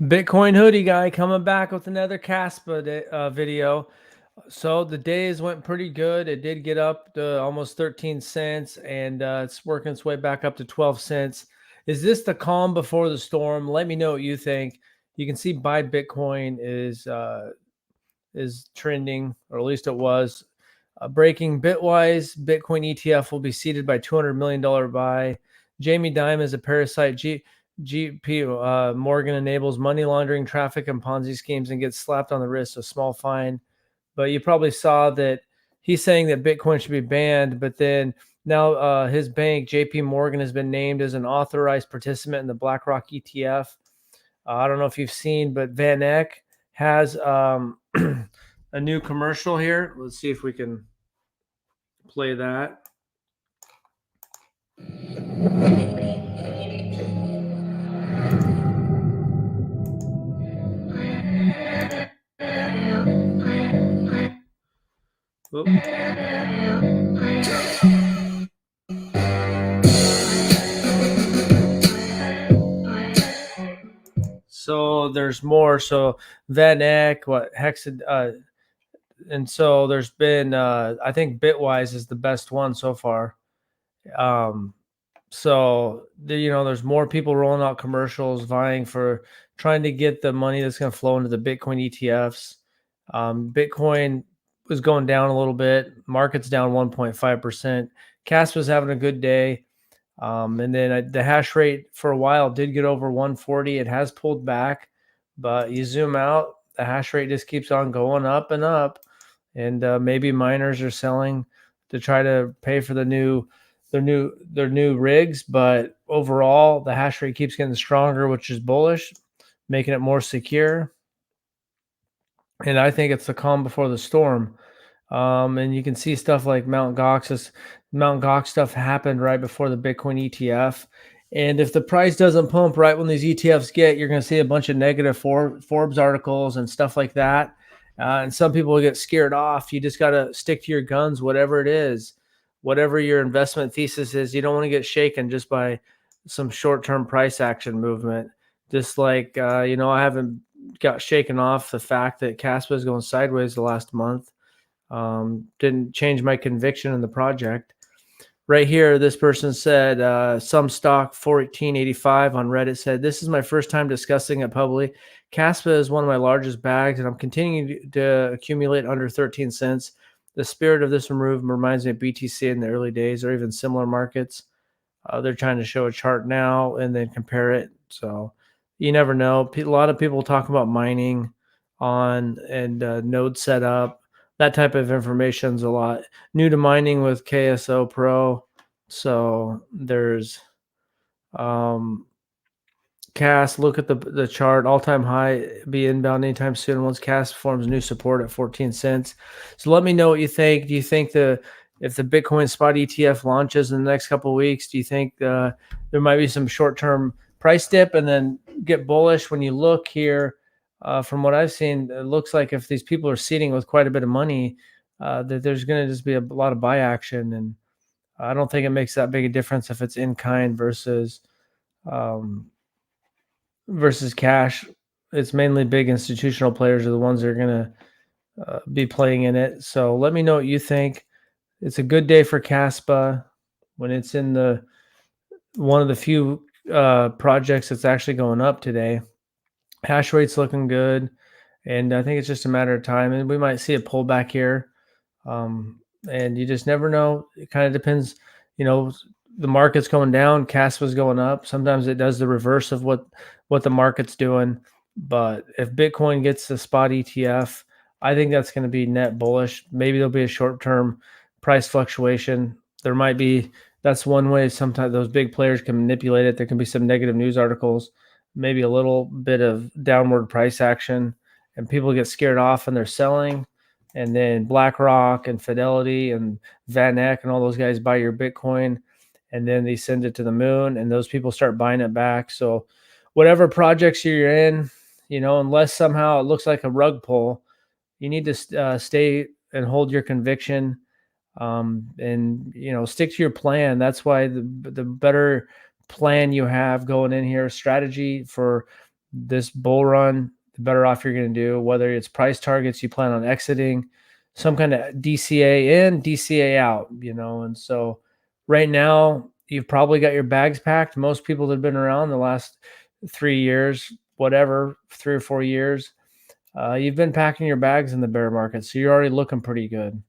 Bitcoin hoodie guy coming back with another KASPA video. So the days went pretty good. It did get up to almost 13 cents and it's working its way back up to 12 cents. Is this the calm before the storm? Let me know what you think. You can see buy Bitcoin is trending, or at least it was. Breaking Bitwise, Bitcoin ETF will be seeded by $200 million buy. Jamie Dimon is a parasite. GP Morgan enables money laundering, traffic, and Ponzi schemes and gets slapped on the wrist, a small fine. But you probably saw that he's saying that Bitcoin should be banned, but then now his bank, JP Morgan, has been named as an authorized participant in the BlackRock ETF. I don't know if you've seen, but Van Eck has a new commercial here. Let's see if we can play that. Oop. So there's more. So Van Eck, what Hexad, and so there's been. I think Bitwise is the best one so far. Um, so there's more people rolling out commercials, vying for trying to get the money that's going to flow into the Bitcoin ETFs. Bitcoin was going down a little bit. Market's down 1.5%. CASP was having a good day. And then the hash rate for a while did get over 140. It has pulled back, but you zoom out, the hash rate just keeps on going up and up. And maybe miners are selling to try to pay for their new rigs. But overall, the hash rate keeps getting stronger, which is bullish, making it more secure. And I think it's the calm before the storm. And you can see stuff like Mount Gox stuff happened right before the Bitcoin ETF. And if the price doesn't pump right when these ETFs get, you're going to see a bunch of negative Forbes articles and stuff like that. And some people will get scared off. You just got to stick to your guns, whatever it is, whatever your investment thesis is. You don't want to get shaken just by some short-term price action movement. Just like, I haven't got shaken off the fact that KASPA is going sideways the last month. Didn't change my conviction in the project. Right here, this person said, some stock 1485 on Reddit said, this is my first time discussing it publicly. KASPA is one of my largest bags, and I'm continuing to accumulate under 13 cents. The spirit of this move reminds me of BTC in the early days, or even similar markets. They're trying to show a chart now and then compare it. So you never know. A lot of people talk about mining on and node setup. That type of information is a lot new to mining with KSO Pro. So there's CAS. Look at the chart. All-time high be inbound anytime soon once CAS forms new support at 14 cents. So let me know what you think. Do you think if the Bitcoin spot ETF launches in the next couple of weeks, do you think there might be some short-term price dip and then get bullish? When you look here, from what I've seen, it looks like if these people are seeding with quite a bit of money, that there's going to just be a lot of buy action. And I don't think it makes that big a difference if it's in kind versus cash. It's mainly big institutional players are the ones that are going to be playing in it. So let me know what you think. It's a good day for KASPA when it's in one of the few projects that's actually going up today. Hash rate's looking good, and I think it's just a matter of time. And we might see a pullback here, and you just never know. It kind of depends. The market's going down, KASPA's going up. Sometimes it does the reverse of what the market's doing. But if Bitcoin gets the spot ETF, I think that's going to be net bullish. Maybe there'll be a short-term price fluctuation. There might be. That's one way sometimes those big players can manipulate it. There can be some negative news articles, maybe a little bit of downward price action, and people get scared off and they're selling. And then BlackRock and Fidelity and Van Eck and all those guys buy your Bitcoin, and then they send it to the moon, and those people start buying it back. So whatever projects you're in, unless somehow it looks like a rug pull, you need to stay and hold your conviction, and stick to your plan. That's why the better plan you have going in here, strategy for this bull run, the better off you're going to do. Whether it's price targets you plan on exiting, some kind of DCA in, DCA out, And so right now, you've probably got your bags packed. Most people that have been around the last 3 years, whatever, 3 or 4 years, you've been packing your bags in the bear market. So you're already looking pretty good.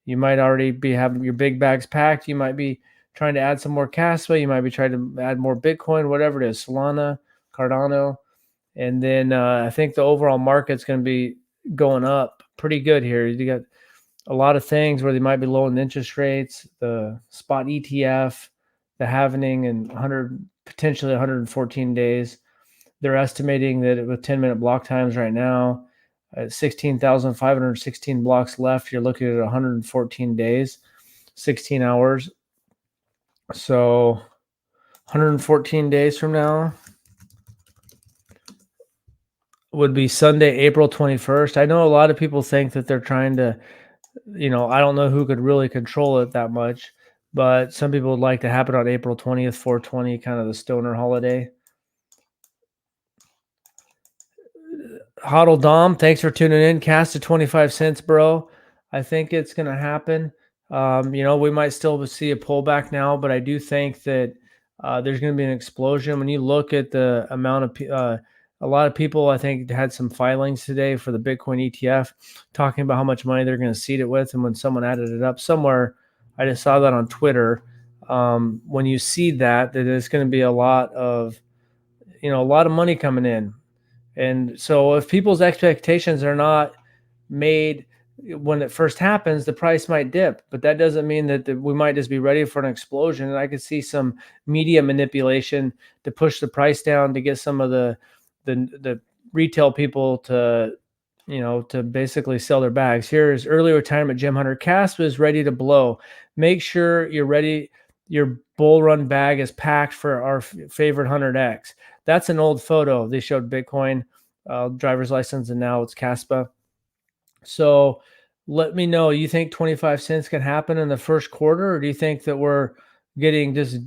You might already be having your big bags packed. You might be trying to add some more KASPA. You might be trying to add more Bitcoin, whatever it is, Solana, Cardano. And then I think the overall market's going to be going up pretty good here. You got a lot of things where they might be lowering interest rates, the spot ETF, the halvening in potentially 114 days. They're estimating that with 10-minute block times right now, 16,516 blocks left, you're looking at 114 days, 16 hours. So 114 days from now would be Sunday, April 21st. I know a lot of people think that they're trying to, I don't know who could really control it that much, but some people would like to have it on April 20th, 420, kind of the stoner holiday. Hodl Dom, thanks for tuning in. Cast to 25 cents, bro. I think it's going to happen. We might still see a pullback now, but I do think that there's going to be an explosion. When you look at the amount of a lot of people, I think, had some filings today for the Bitcoin ETF talking about how much money they're going to seed it with. And when someone added it up somewhere, I just saw that on Twitter. When you seed that there's going to be a lot of money coming in. And so if people's expectations are not made when it first happens, the price might dip, but that doesn't mean that we might just be ready for an explosion. And I could see some media manipulation to push the price down to get some of the retail people to basically sell their bags. Here is early retirement Jim Hunter. KASPA is ready to blow. Make sure you're ready. Your bull run bag is packed for our favorite 100X. That's an old photo. They showed Bitcoin, driver's license, and now it's KASPA. So let me know. You think 25 cents can happen in the first quarter, or do you think that we're getting just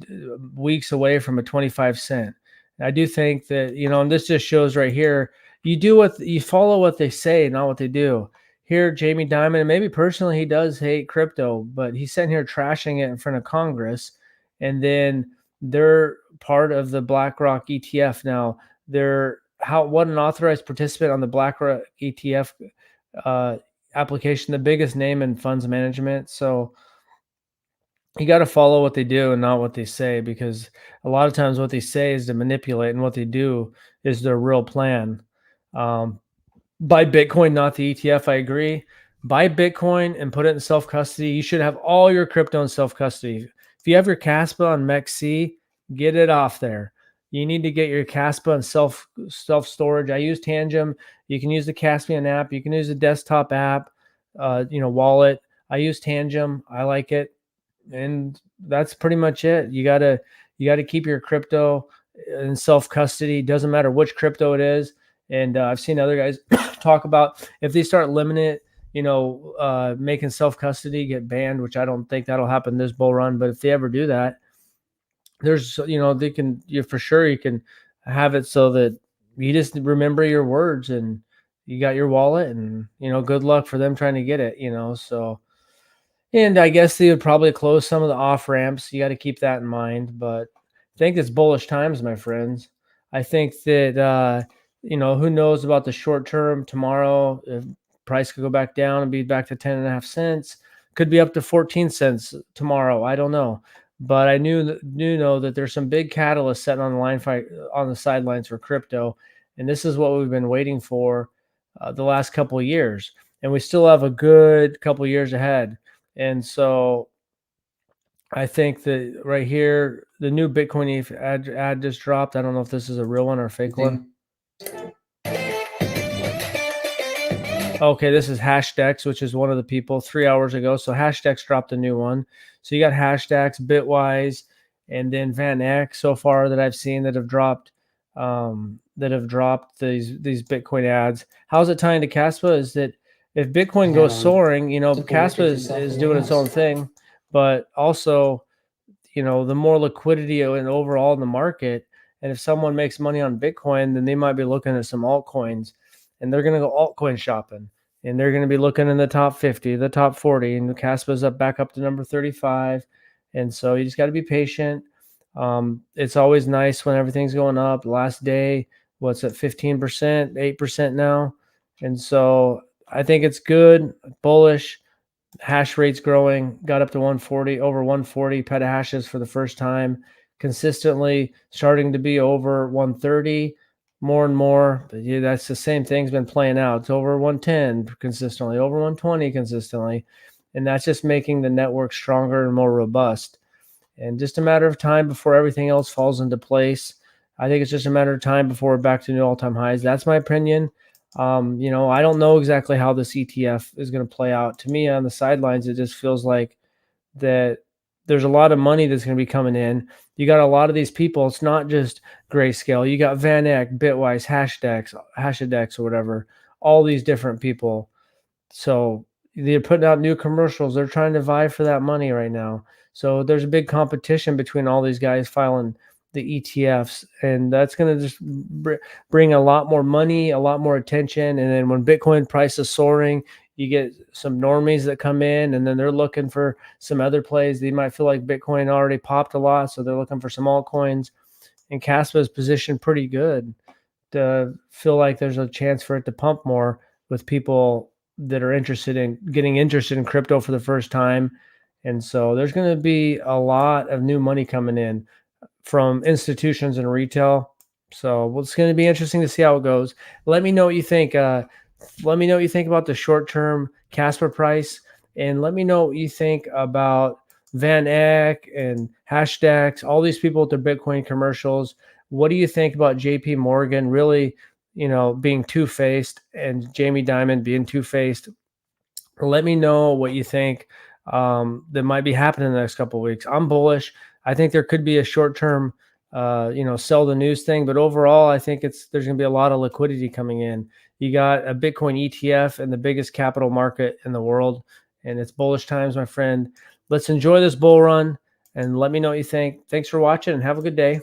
weeks away from a 25 cent? I do think that, and this just shows right here, you follow what they say, not what they do. Here, Jamie Dimon, and maybe personally he does hate crypto, but he's sitting here trashing it in front of Congress. And then they're part of the BlackRock ETF now. What an authorized participant on the BlackRock ETF application, the biggest name in funds management. So you got to follow what they do and not what they say, because a lot of times what they say is to manipulate, and what they do is their real plan. Buy Bitcoin, not the ETF. I agree. Buy Bitcoin and put it in self-custody. You should have all your crypto in self-custody. If you have your KASPA on MEXC, get it off there. You need to get your KASPA and self-storage. I use Tangem. You can use the Caspian app. You can use the desktop app, wallet. I use Tangem. I like it. And that's pretty much it. You gotta keep your crypto in self-custody. Doesn't matter which crypto it is. And I've seen other guys talk about if they start limiting it, making self-custody get banned, which I don't think that'll happen this bull run. But if they ever do that, there's, for sure you can have it so that you just remember your words and you got your wallet, and, good luck for them trying to get it, so. And I guess they would probably close some of the off ramps. You got to keep that in mind. But I think it's bullish times, my friends. I think that, who knows about the short term tomorrow? If price could go back down and be back to 10.5 cents, could be up to 14 cents tomorrow. I don't know. But I know that there's some big catalysts setting on the line fight on the sidelines for crypto. And this is what we've been waiting for the last couple of years. And we still have a good couple of years ahead. And so I think that right here, the new Bitcoin ETH ad just dropped. I don't know if this is a real one or a fake one. Okay, this is Hashdex, which is one of the people 3 hours ago. So Hashdex dropped a new one. So you got Hashdex, Bitwise, and then Van Eck so far that I've seen that have dropped these Bitcoin ads. How's it tying to KASPA? Is that if Bitcoin goes soaring, KASPA is doing its own thing, but also, the more liquidity and overall in the market, And if someone makes money on Bitcoin, then they might be looking at some altcoins, and they're going to go altcoin shopping, and they're going to be looking in the top 50, the top 40, and the KASPA's up back up to number 35. And so you just got to be patient. It's always nice when everything's going up. Last day, what's at 15%, 8% now. And so I think it's good, bullish. Hash rate's growing, got up to 140, over 140 petahashes for the first time, consistently starting to be over 130 more and more. But yeah, that's the same thing's been playing out. It's over 110 consistently, over 120 consistently. And that's just making the network stronger and more robust. And just a matter of time before everything else falls into place. I think it's just a matter of time before we're back to new all-time highs. That's my opinion. I don't know exactly how this ETF is going to play out. To me, on the sidelines, it just feels like that there's a lot of money that's going to be coming in. You got a lot of these people. It's not just Grayscale. You got Van Eck, Bitwise, Hashadex, or whatever. All these different people. So they're putting out new commercials. They're trying to vie for that money right now. So there's a big competition between all these guys filing the ETFs, and that's going to just bring a lot more money, a lot more attention. And then when Bitcoin price is soaring, you get some normies that come in, and then they're looking for some other plays. They might feel like Bitcoin already popped a lot, so they're looking for some altcoins. And KASPA is positioned pretty good to feel like there's a chance for it to pump more with people that are getting interested in crypto for the first time. And so there's going to be a lot of new money coming in from institutions and retail. So it's going to be interesting to see how it goes. Let me know what you think. Let me know what you think about the short-term KASPA price, and let me know what you think about Van Eck and Hashdex, all these people with their Bitcoin commercials. What do you think about JP Morgan really, being two-faced, and Jamie Dimon being two-faced? Let me know what you think that might be happening in the next couple of weeks. I'm bullish. I think there could be a short-term, sell the news thing, but overall, I think there's going to be a lot of liquidity coming in. You got a Bitcoin ETF in the biggest capital market in the world, and it's bullish times, my friend. Let's enjoy this bull run, and let me know what you think. Thanks for watching, and have a good day.